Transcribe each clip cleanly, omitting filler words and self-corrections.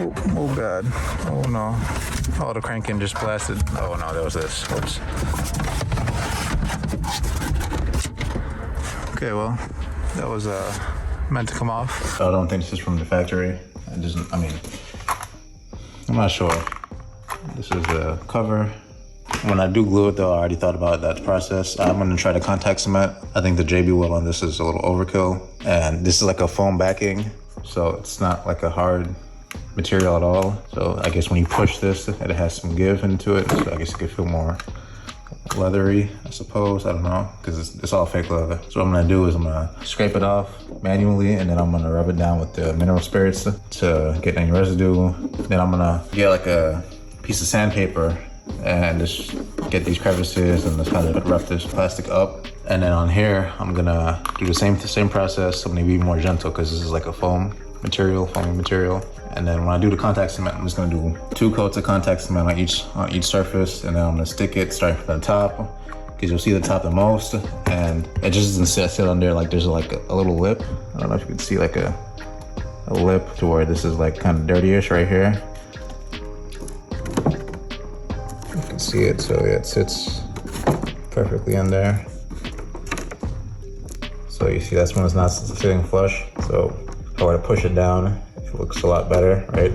Oh God. Oh no. Oh, the cranking just blasted. Oh no, that was this. Oops. Okay, well, that was meant to come off. I don't think this is from the factory. I mean, I'm not sure. This is the cover. When I do glue it though, I already thought about that process. I'm gonna try to contact cement. I think the JB wheel on this is a little overkill. And this is like a foam backing, so it's not like a hard material at all. So I guess when you push this, it has some give into it. So I guess it could feel more leathery, I suppose. I don't know, because it's all fake leather. So what I'm gonna do is I'm gonna scrape it off manually, and then I'm gonna rub it down with the mineral spirits to get any residue. Then I'm gonna get like a piece of sandpaper and just get these crevices and just kind of rough this plastic up. And then on here, I'm gonna do the same process. I'm gonna be more gentle because this is like a foamy material. And then when I do the contact cement, I'm just gonna do 2 coats of contact cement on each surface, and then I'm gonna stick it starting from the top, because you'll see the top the most, and it just doesn't sit on there. Like there's like a little lip. I don't know if you can see like a lip to where this is like kind of dirty-ish right here. You can see it, so yeah, it sits perfectly in there. So you see that's when it's not sitting flush. So if I were to push it down, it looks a lot better, right?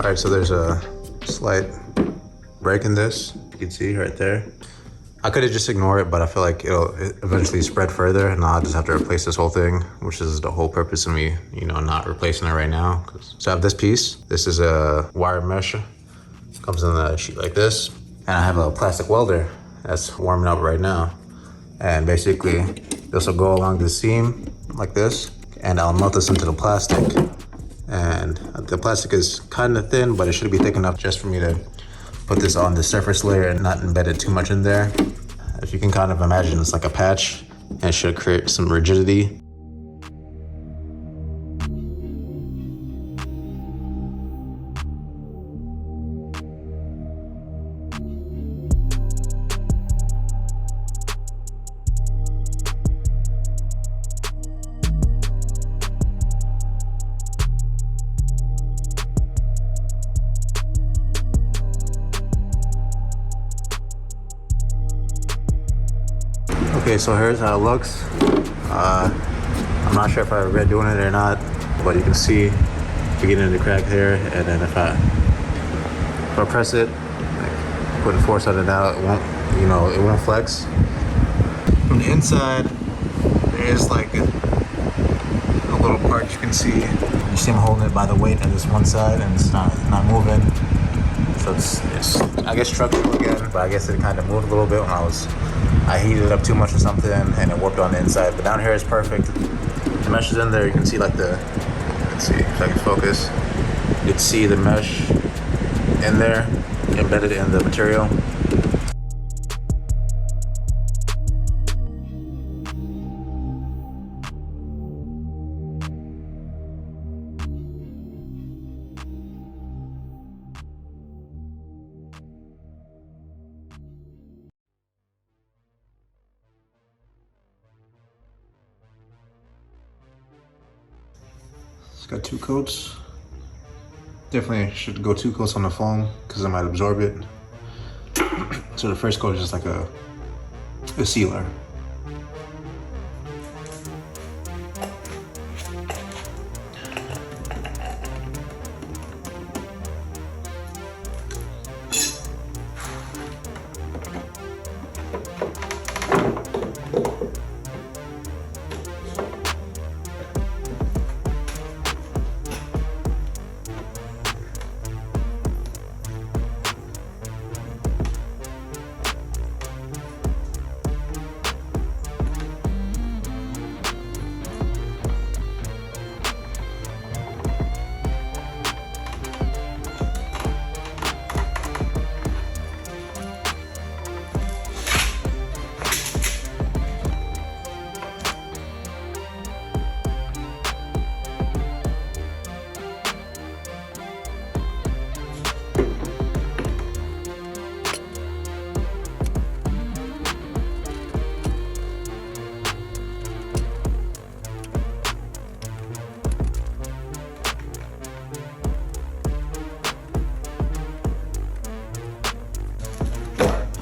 All right, so there's a slight break in this. You can see right there. I could have just ignored it, but I feel like it'll eventually spread further, and I'll just have to replace this whole thing, which is the whole purpose of me, not replacing it right now. So I have this piece. This is a wire mesh. It comes in a sheet like this. And I have a plastic welder that's warming up right now. And basically, this will go along the seam like this, and I'll melt this into the plastic. And the plastic is kind of thin, but it should be thick enough just for me to put this on the surface layer and not embed it too much in there. If you can kind of imagine, it's like a patch, and it should create some rigidity. Okay, so here's how it looks. I'm not sure if I regret doing it or not, but you can see beginning of the crack there, and then if I press it, like put force on it out, it won't, it won't flex. From the inside, there is like a little part you can see. You see I'm holding it by the weight on this one side, and it's not moving. So it's I guess structural again, but I guess it kind of moved a little bit when I heated it up too much or something, and it warped on the inside. But down here is perfect. The mesh is in there. You can see like let's see if I can focus. You can see the mesh in there, embedded in the material. It's got 2 coats. Definitely should go 2 coats on the foam because it might absorb it. So the first coat is just like a sealer.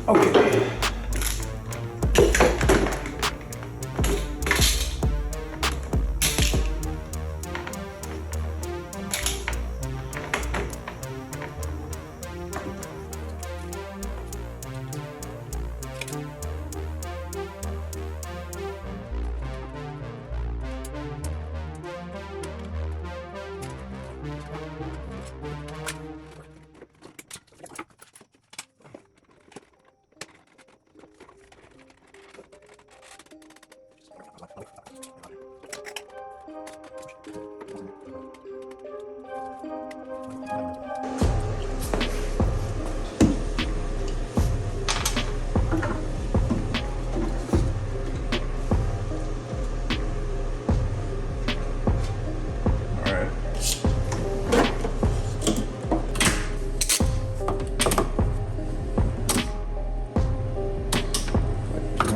Okay.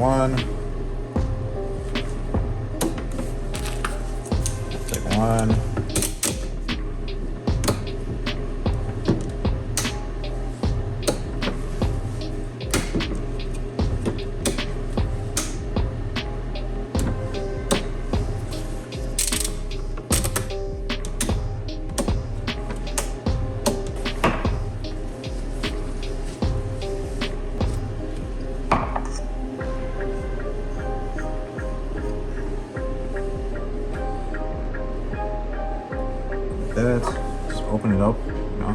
One. Take one. That, just open it up, you know.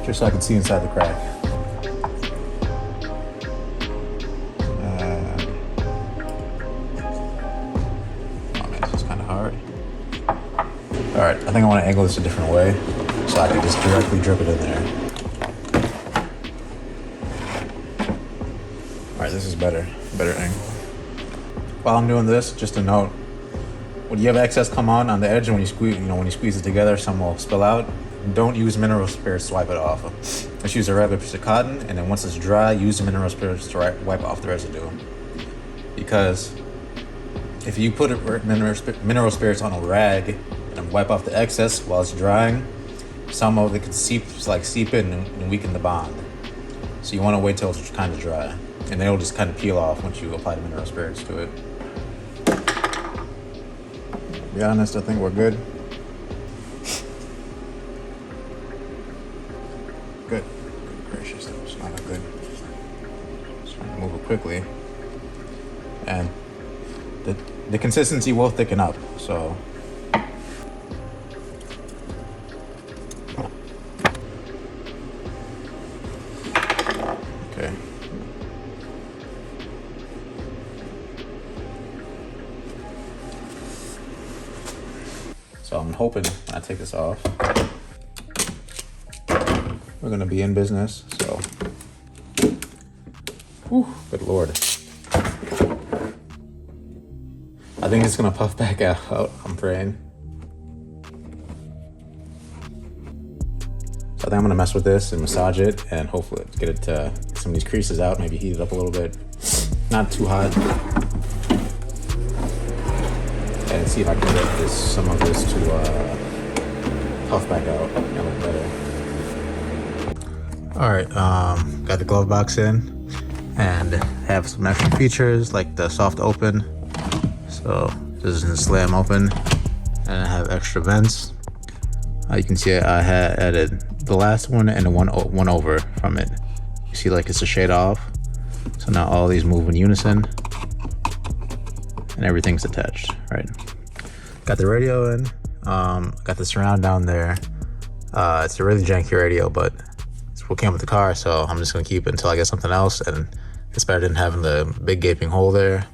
Just so I can see inside the crack. Oh man, this is kind of hard. All right, I think I want to angle this a different way so I can just directly drip it in there. All right, this is better angle. While I'm doing this, just a note: when you have excess come on the edge, and when you squeeze, when you squeeze it together, some will spill out. Don't use mineral spirits to wipe it off. Just use a regular piece of cotton, and then once it's dry, use the mineral spirits to wipe off the residue. Because if you put mineral spirits on a rag and wipe off the excess while it's drying, some of it can seep in and weaken the bond. So you want to wait till it's kind of dry. And then it'll just kind of peel off once you apply the mineral spirits to it. To be honest, I think we're good. Good. Good gracious, that was not good. Just trying to move it quickly. And the consistency will thicken up, so. Okay. So I'm hoping when I take this off, we're gonna be in business, so. Whew, good Lord. I think it's gonna puff back out, I'm praying. So I think I'm gonna mess with this and massage it and hopefully get it to some of these creases out, maybe heat it up a little bit. Not too hot. And see if I can get some of this to puff back out and look better. All right, got the glove box in and have some extra features like the soft open. So this is a slam open, and I have extra vents. You can see I had added the last one and the one over from it. You see like it's a shade off. So now all these move in unison and everything's attached, right? Got the radio in, got the surround down there. It's a really janky radio, but it's what came with the car, so I'm just gonna keep it until I get something else, and it's better than having the big gaping hole there.